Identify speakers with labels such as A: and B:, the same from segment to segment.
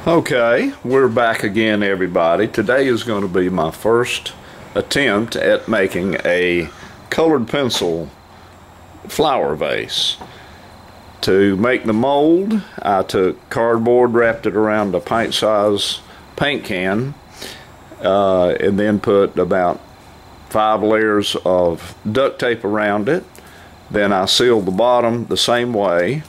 A: Okay, we're back again, everybody. Today is going to be my first attempt at making a colored pencil flower vase. To make the mold, I took cardboard, wrapped it around a pint-size paint can, and then put about 5 layers of duct tape around it. Then I sealed the bottom the same way.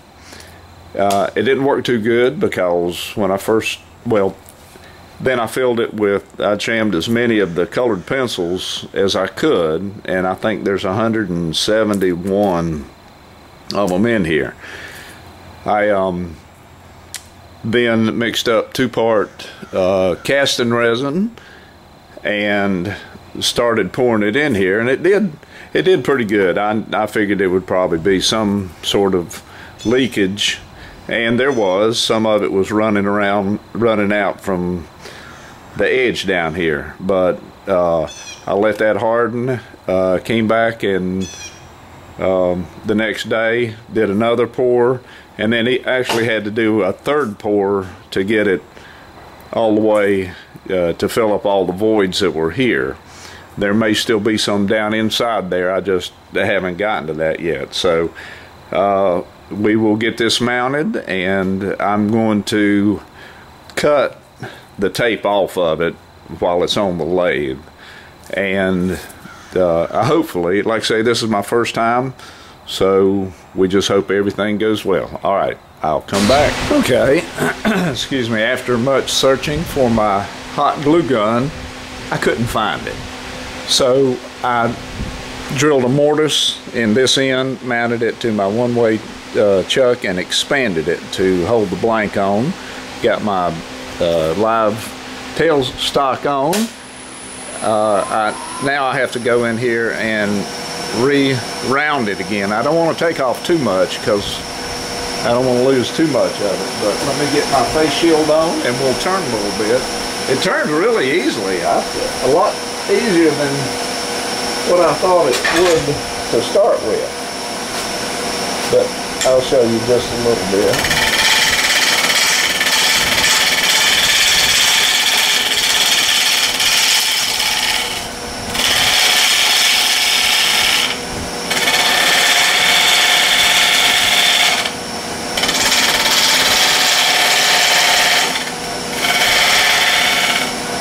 A: It didn't work too good because when I first, then I filled it with, I jammed as many of the colored pencils as I could, and I think there's 171 of them in here. I then mixed up 2-part casting resin and started pouring it in here, and it did pretty good. I figured it would probably be some sort of leakage. And there was. Some of it was running out from the edge down here. But I let that harden, came back, and the next day did another pour, and then he actually had to do a third pour to get it all the way to fill up all the voids that were here. There may still be some down inside there. I haven't gotten to that yet. So we will get this mounted, and I'm going to cut the tape off of it while it's on the lathe. And hopefully, like I say, this is my first time, so we just hope everything goes well. All right, I'll come back. Okay, excuse me, after much searching for my hot glue gun, I couldn't find it. So I drilled a mortise in this end, mounted it to my one-way chuck, and expanded it to hold the blank on. Got my live tailstock on. Now I have to go in here and re-round it again. I don't want to take off too much because I don't want to lose too much of it. But let me get my face shield on and we'll turn a little bit. It turns really easily. A lot easier than what I thought it would to start with. But I'll show you just a little bit.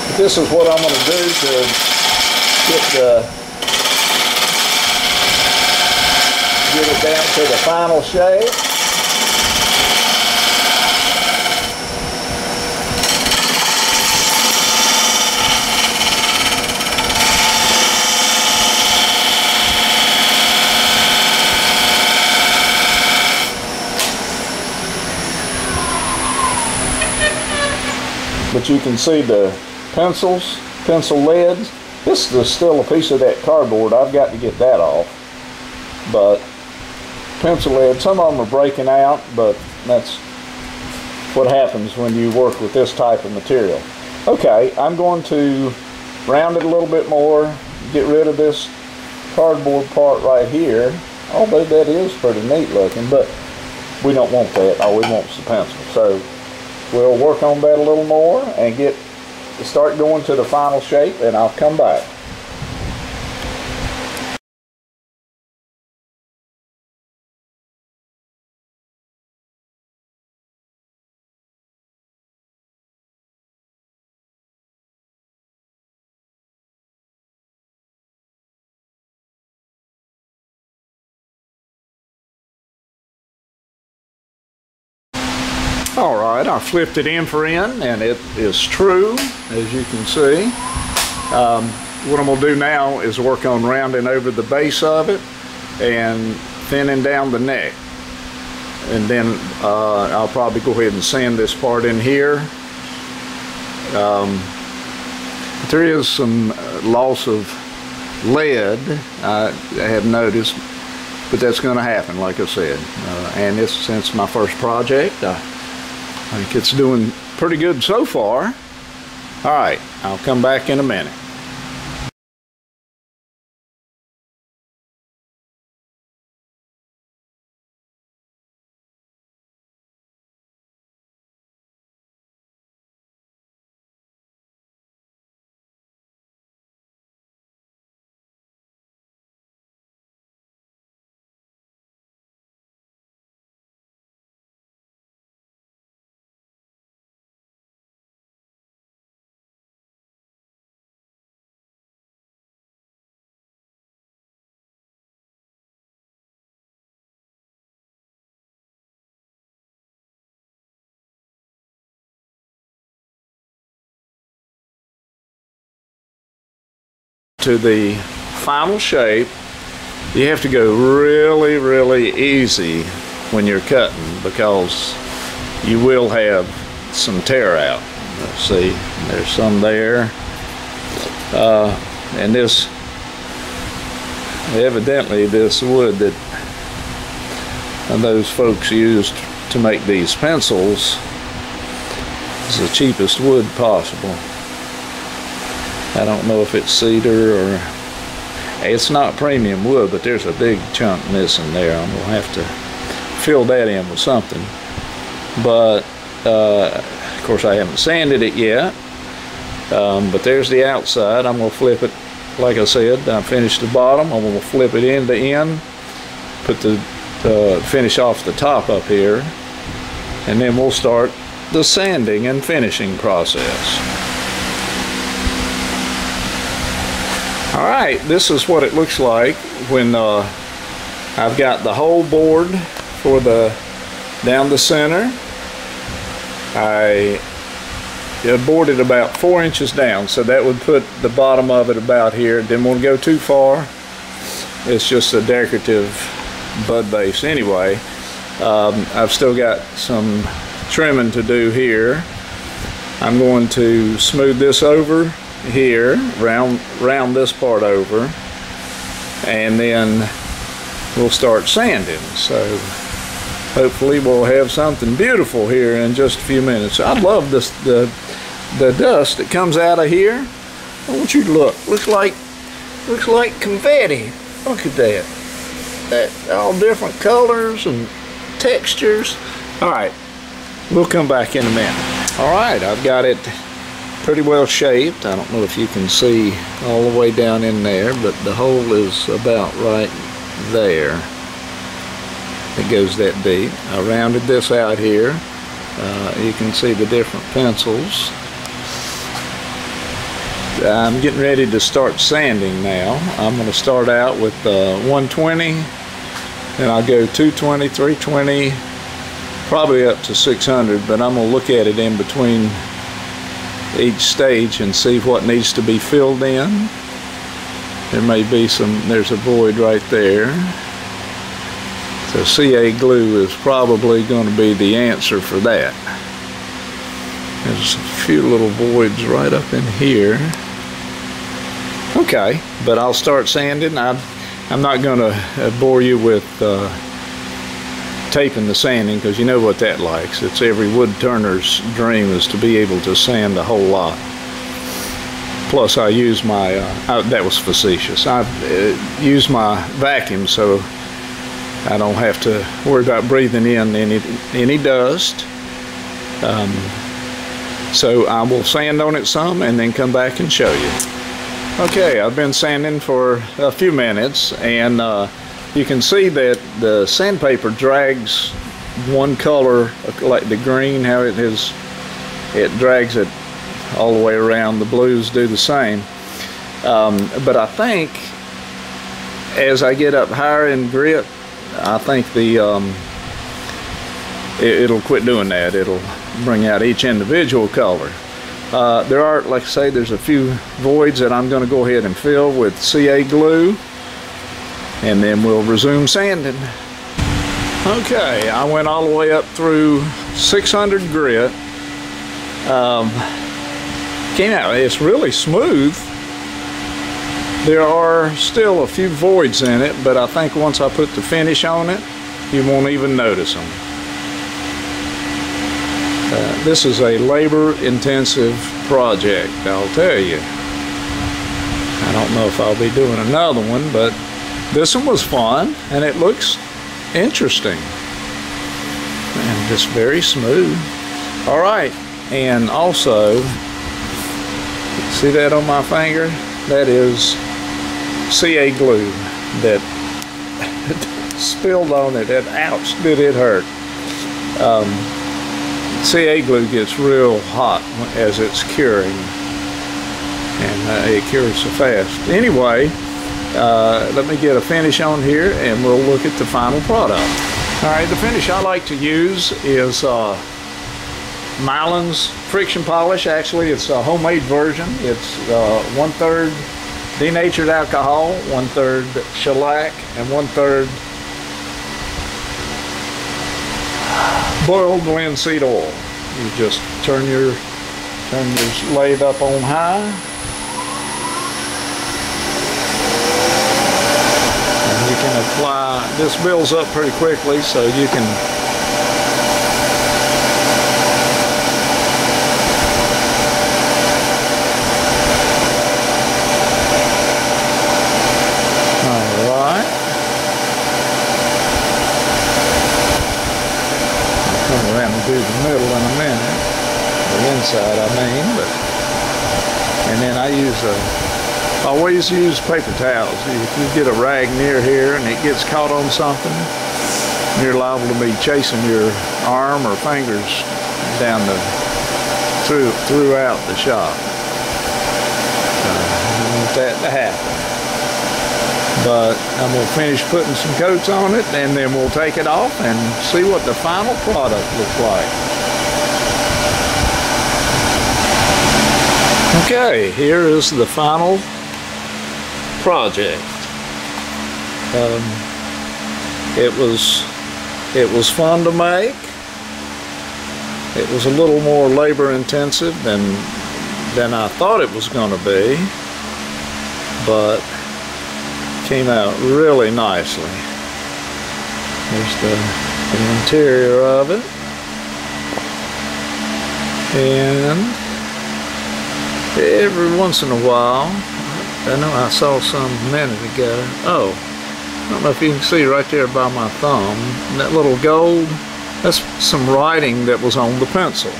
A: But this is what I'm going to do to get it down to the final shape. But you can see the pencil leads. This is still a piece of that cardboard. I've got to get that off. But pencil lead, some of them are breaking out, but that's what happens when you work with this type of material. Okay, I'm going to round it a little bit more, get rid of this cardboard part right here, although that is pretty neat looking, but we don't want that. All we want is the pencil. So we'll work on that a little more and start going to the final shape, and I'll come back. All right, I flipped it end for end, and it is true, as you can see. What I'm going to do now is work on rounding over the base of it and thinning down the neck. And then I'll probably go ahead and sand this part in here. There is some loss of lead, I have noticed, but that's going to happen, like I said. And since my first project, I think it's doing pretty good so far. All right, I'll come back in a minute. to the final shape, you have to go really, really easy when you're cutting, because you will have some tear out. Let's see, there's some there. And this, evidently this wood that those folks used to make these pencils is the cheapest wood possible. I don't know if it's cedar or, it's not premium wood, but there's a big chunk missing there. I'm gonna have to fill that in with something. But of course I haven't sanded it yet. But there's the outside. I'm gonna flip it, like I said, I finished the bottom. I'm gonna flip it end to end, put the finish off the top up here, and then we'll start the sanding and finishing process. All right, this is what it looks like when I've got the whole board for down the center. I boarded about 4 inches down, so that would put the bottom of it about here. Didn't want to go too far. It's just a decorative bud base anyway. I've still got some trimming to do here. I'm going to smooth this over here, round this part over, and then we'll start sanding. So hopefully we'll have something beautiful here in just a few minutes. I love this, the dust that comes out of here. I want you to look. Looks like confetti. Look at that. All different colors and textures. All right, we'll come back in a minute. All right, I've got it pretty well shaped. I don't know if you can see all the way down in there, but the hole is about right there. It goes that deep. I rounded this out here. You can see the different pencils. I'm getting ready to start sanding now. I'm going to start out with 120, and I'll go 220, 320, probably up to 600, but I'm going to look at it in between each stage and see what needs to be filled in. There may be there's a void right there. So CA glue is probably going to be the answer for that. There's a few little voids right up in here. Okay, but I'll start sanding. I'm not going to bore you with taping the sanding, because you know what that likes. It's every wood turner's dream is to be able to sand a whole lot. Plus I use my, that was facetious, I use my vacuum so I don't have to worry about breathing in any dust. So I will sand on it some and then come back and show you. Okay, I've been sanding for a few minutes, and you can see that the sandpaper drags one color, like the green, how it drags it all the way around. The blues do the same. But I think as I get up higher in grit, I think it'll quit doing that. It'll bring out each individual color. There are, like I say, there's a few voids that I'm going to go ahead and fill with CA glue, and then we'll resume sanding. Okay, I went all the way up through 600 grit. Came out, it's really smooth. There are still a few voids in it, but I think once I put the finish on it, you won't even notice them. This is a labor-intensive project, I'll tell you. I don't know if I'll be doing another one, but this one was fun, and it looks interesting. And just very smooth. All right, and also, see that on my finger? That is CA glue that spilled on it, and ouch, did it hurt. CA glue gets real hot as it's curing, and it cures so fast. Anyway, let me get a finish on here and we'll look at the final product. Alright, the finish I like to use is Mylan's friction polish. Actually, it's a homemade version. It's 1/3 denatured alcohol, 1/3 shellac, and 1/3 boiled linseed oil. You just turn your lathe up on high, and you can apply. This builds up pretty quickly, so you can around and do the middle in a minute, the inside I mean, and then I always use paper towels. If you get a rag near here and it gets caught on something, you're liable to be chasing your arm or fingers down throughout the shop. I don't want that to happen. But I'm going to finish putting some coats on it, and then we'll take it off and see what the final product looks like. Okay, here is the final project. It was fun to make. It was a little more labor intensive than I thought it was going to be, but came out really nicely. Here's the interior of it, and every once in a while, I know I saw some a minute ago. Oh, I don't know if you can see right there by my thumb, that little gold, that's some writing that was on the pencil.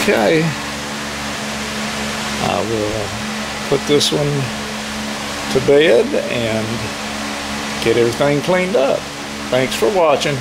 A: Okay, I will put this one to bed and get everything cleaned up. Thanks for watching.